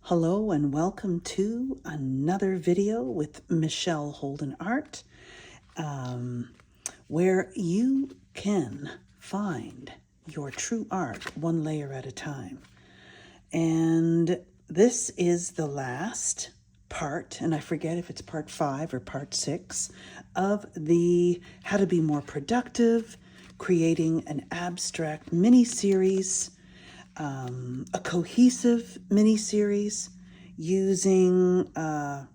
Hello and welcome to another video with Michelle Holden Art, where you can find your true art one layer at a time. And this is the last part, and I forget if it's part 5 or part 6, of the How to Be More Productive, creating an abstract mini-series, a cohesive mini-series using a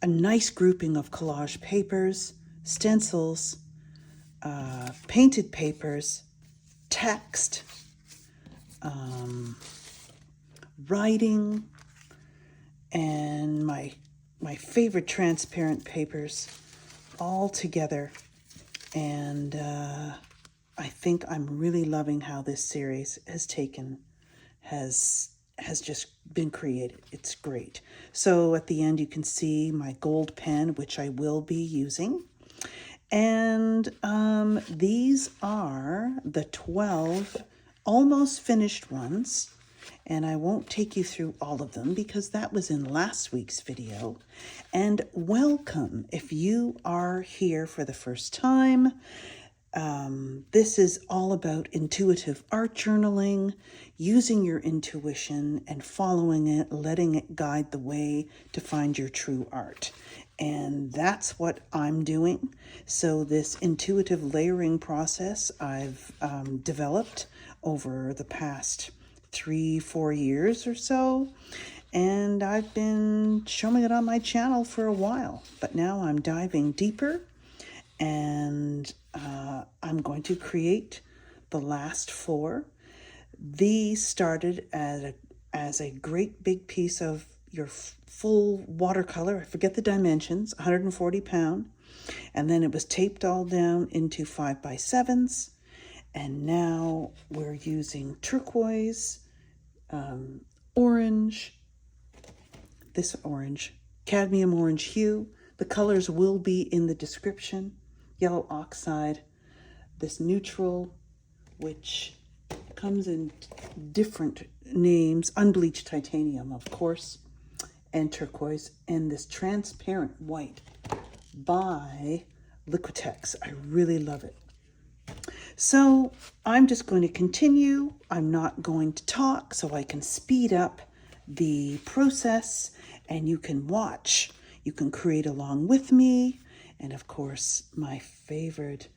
nice grouping of collage papers, stencils, painted papers, text, writing, and my favorite transparent papers all together. And I think I'm really loving how this series has just been created. It's great. So at the end you can see my gold pen, which I will be using. And these are the 12 almost finished ones. And I won't take you through all of them because that was in last week's video. And welcome if you are here for the first time. This is all about intuitive art journaling, using your intuition and following it, letting it guide the way to find your true art. And that's what I'm doing. So this intuitive layering process I've developed over the past 3-4 years or so. And I've been showing it on my channel for a while, but now I'm diving deeper and I'm going to create the last 4. These started as a great big piece of your full watercolor. I forget the dimensions, 140 pound. And then it was taped all down into 5x7s. And now we're using turquoise, orange, this orange, cadmium orange hue. The colors will be in the description. Yellow oxide, this neutral, which comes in different names, unbleached titanium, of course, and turquoise, and this transparent white by Liquitex. I really love it. So I'm just going to continue. I'm not going to talk so I can speed up the process and you can watch. You can create along with me. And of course, my favorite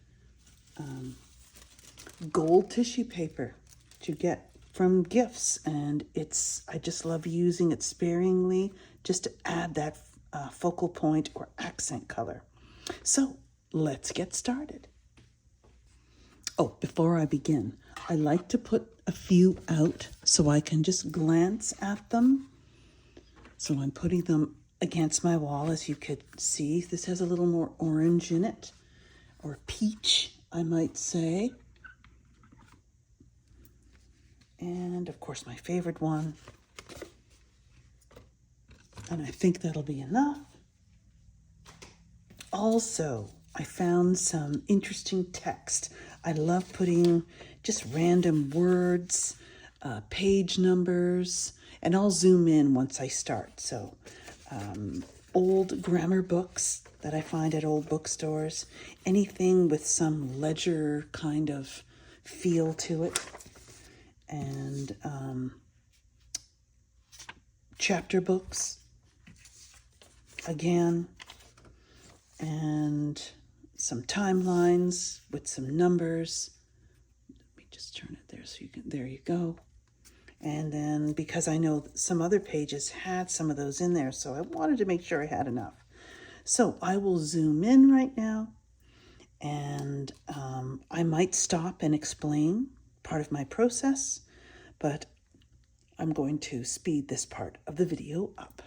gold tissue paper to get from gifts. And I just love using it sparingly just to add that focal point or accent color. So let's get started. Oh, before I begin, I like to put a few out so I can just glance at them. So I'm putting them against my wall, as you could see. This has a little more orange in it, or peach, I might say. And of course, my favorite one. And I think that'll be enough. Also, I found some interesting text. I love putting just random words, page numbers, and I'll zoom in once I start. So old grammar books that I find at old bookstores, anything with some ledger kind of feel to it, and chapter books again, and some timelines with some numbers. Let me just turn it there so you can, there you go. And then because I know some other pages had some of those in there, so I wanted to make sure I had enough. So I will zoom in right now, and I might stop and explain part of my process, but I'm going to speed this part of the video up.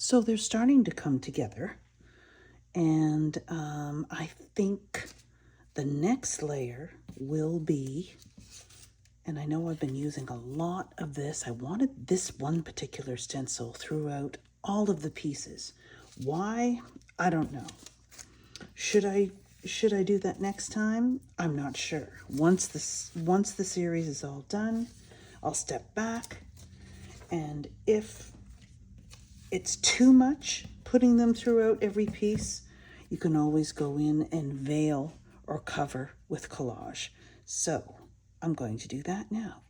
So they're starting to come together, and I think the next layer will be, and I know I've been using a lot of this. I wanted this one particular stencil throughout all of the pieces. Why? I don't know. Should I do that next time? I'm not sure. Once the series is all done, I'll step back, and if it's too much putting them throughout every piece, you can always go in and veil or cover with collage. So I'm going to do that now.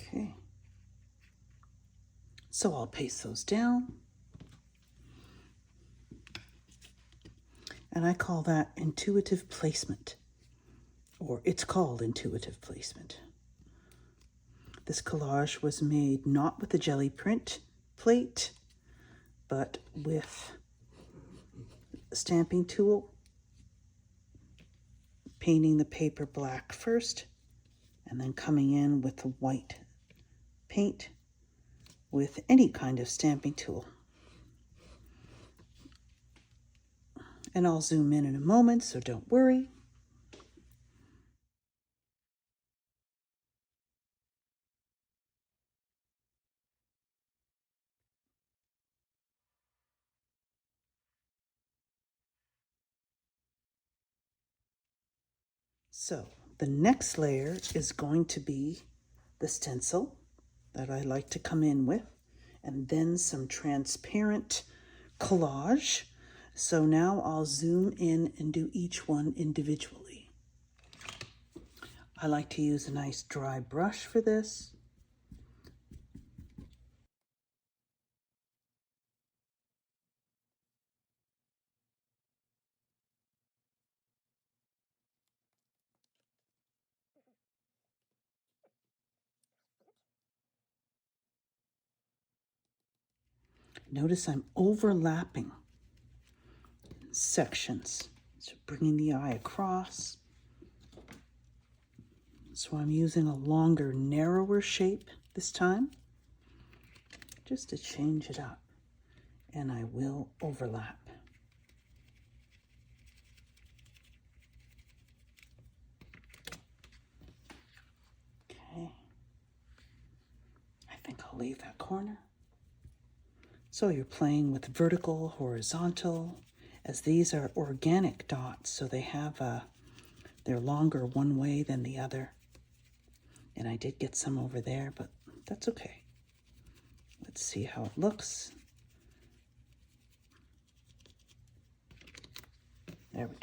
Okay. So I'll paste those down. And I call that intuitive placement, or it's called intuitive placement. This collage was made not with a jelly print plate, but with a stamping tool, painting the paper black first, and then coming in with the white paint with any kind of stamping tool. And I'll zoom in a moment, so don't worry. So the next layer is going to be the stencil that I like to come in with, and then some transparent collage. So now I'll zoom in and do each one individually. I like to use a nice dry brush for this. Notice I'm overlapping sections, so bringing the eye across. So I'm using a longer, narrower shape this time, just to change it up, and I will overlap. Okay, I think I'll leave that corner. So you're playing with vertical, horizontal, as these are organic dots, so they're longer one way than the other. And I did get some over there, but that's okay. Let's see how it looks. There we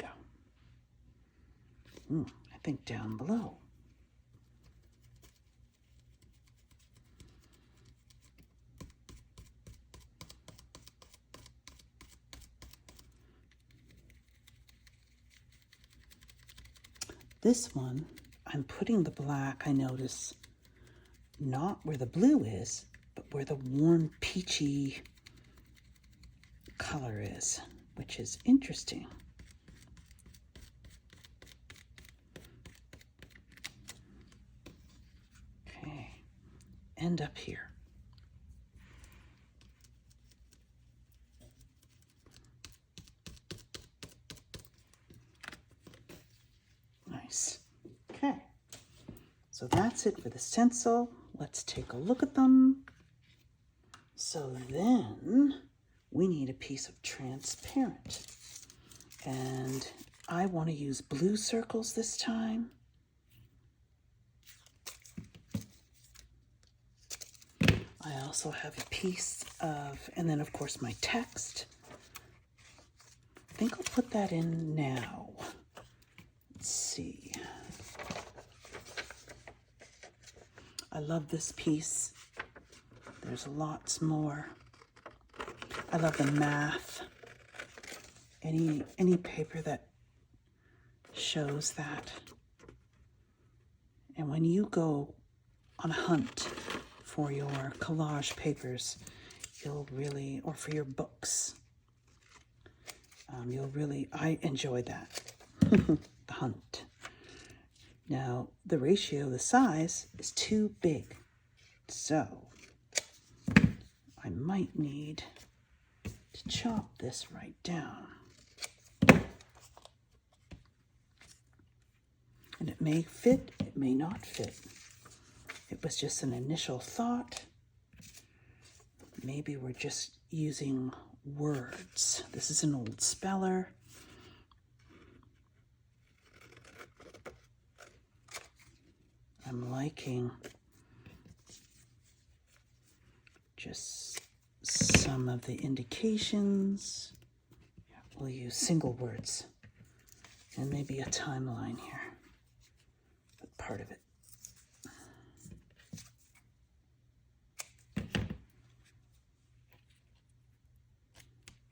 go. I think down below. This one, I'm putting the black, I notice, not where the blue is, but where the warm peachy color is, which is interesting. Okay, and up here. Nice. Okay, so that's it for the stencil. Let's take a look at them. So then we need a piece of transparent, and I want to use blue circles this time. I also have a piece of, and then of course my text. I think I'll put that in now. Let's see. I love this piece. There's lots more. I love the math. Any paper that shows that. And when you go on a hunt for your collage papers, you'll really, or for your books, you'll really, I enjoy that, the hunt. Now, the ratio, the size is too big, so I might need to chop this right down. And it may fit, it may not fit. It was just an initial thought. Maybe we're just using words. This is an old speller. I'm liking just some of the indications. We'll use single words and maybe a timeline here, but part of it.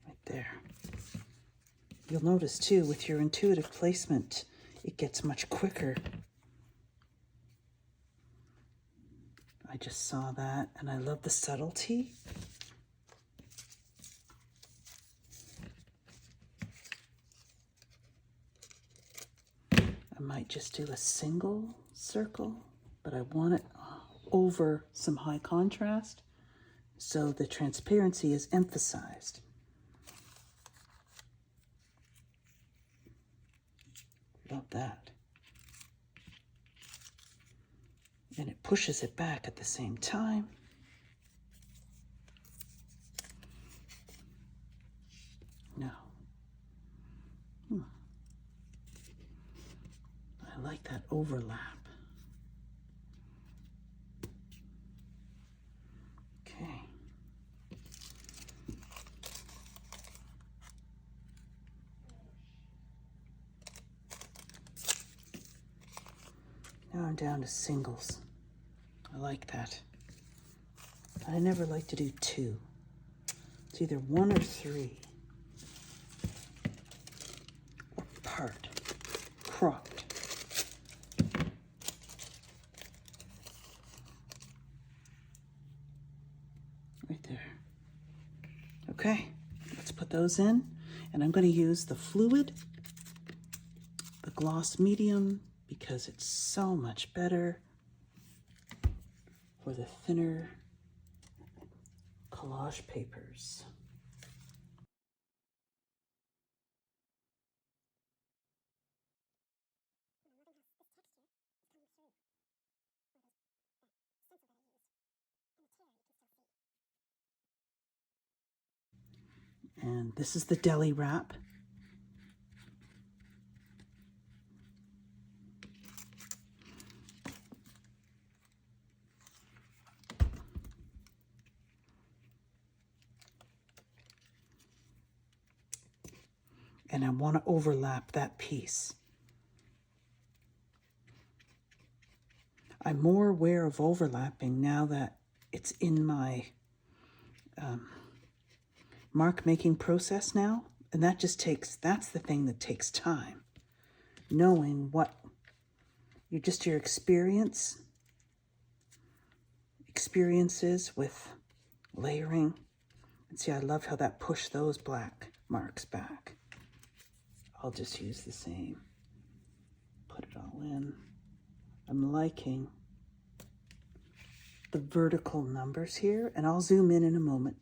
Right there. You'll notice too, with your intuitive placement, it gets much quicker. I just saw that, and I love the subtlety. I might just do a single circle, but I want it over some high contrast, so the transparency is emphasized. Love that. And it pushes it back at the same time. No. I like that overlap. Okay. Now I'm down to singles. I like that. I never like to do two. It's either one or three. Or part, cropped. Right there. Okay, let's put those in. And I'm going to use the fluid, the gloss medium, because it's so much better for the thinner collage papers. And this is the deli wrap. And I want to overlap that piece. I'm more aware of overlapping now that it's in my mark making process now. And that just takes, that's the thing that takes time. Knowing what your experiences with layering. And see, I love how that pushed those black marks back. I'll just use the same. Put it all in. I'm liking the vertical numbers here, and I'll zoom in a moment.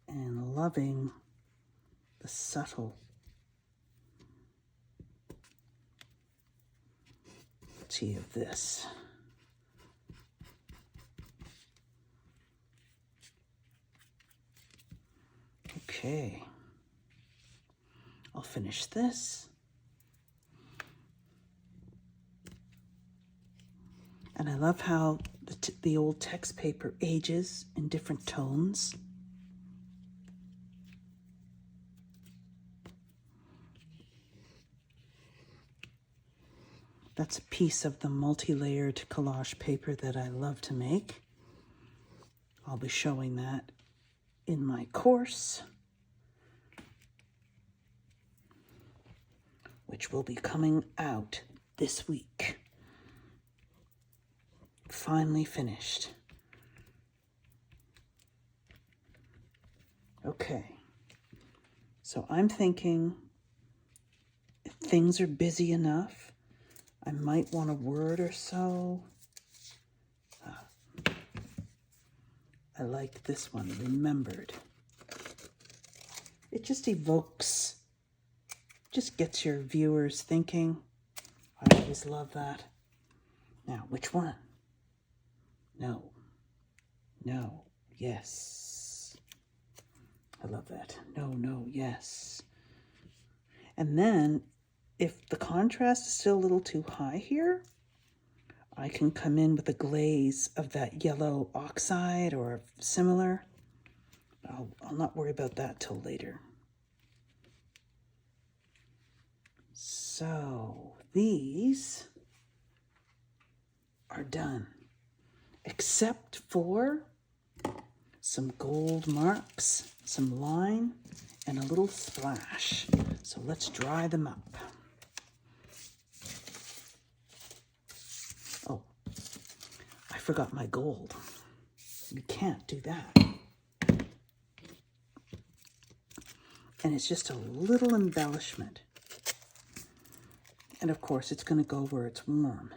And loving the subtlety of this. Okay, I'll finish this. And I love how the old text paper ages in different tones. That's a piece of the multi-layered collage paper that I love to make. I'll be showing that in my course. which will be coming out this week. Finally finished. Okay, so I'm thinking if things are busy enough, I might want a word or so. I like this one, remembered. It just evokes, just gets your viewers thinking. I always love that. Now, which one? No, no, yes. I love that. No, no, yes. And then if the contrast is still a little too high here, I can come in with a glaze of that yellow oxide or similar. I'll not worry about that till later. So these are done, except for some gold marks, some line, and a little splash. So let's dry them up. Oh, I forgot my gold. You can't do that. And it's just a little embellishment. And of course, it's going to go where it's warm.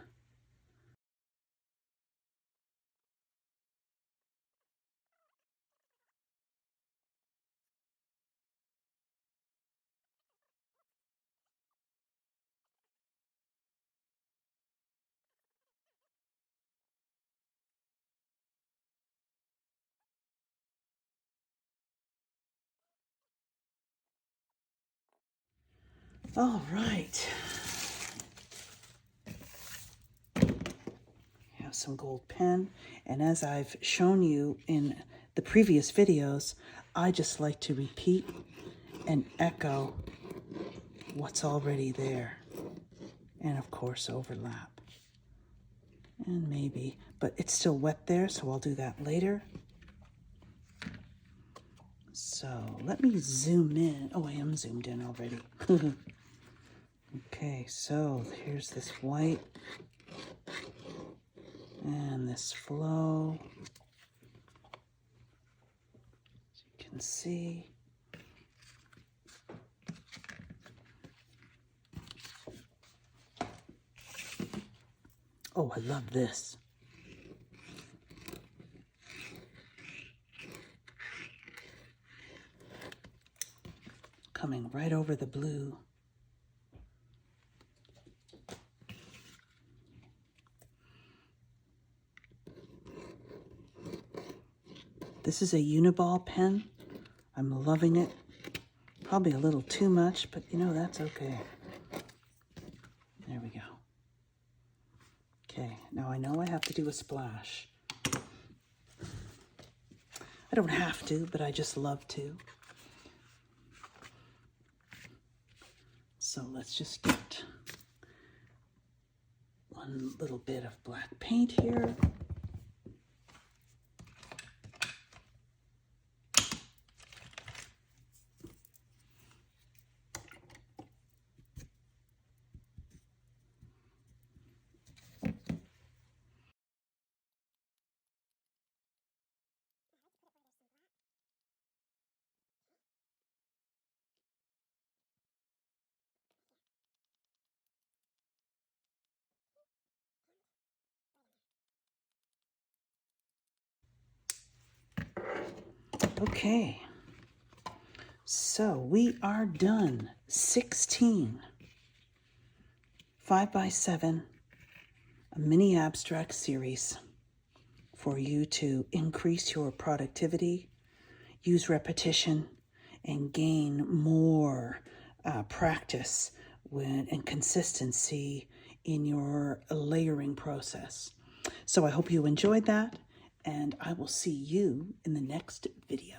All right. Have some gold pen, and as I've shown you in the previous videos, I just like to repeat and echo what's already there, and of course overlap, and maybe, but it's still wet there, so I'll do that later. So let me zoom in. Oh, I am zoomed in already. Okay, so here's this white and this flow. As you can see. Oh, I love this. Coming right over the blue. This is a Uniball pen. I'm loving it. Probably a little too much, but you know, that's okay. There we go. Okay, now I know I have to do a splash. I don't have to, but I just love to. So let's just get one little bit of black paint here. Okay, so we are done. 16 5x7, a mini abstract series for you to increase your productivity, use repetition, and gain more practice and consistency in your layering process. So I hope you enjoyed that, and I will see you in the next video.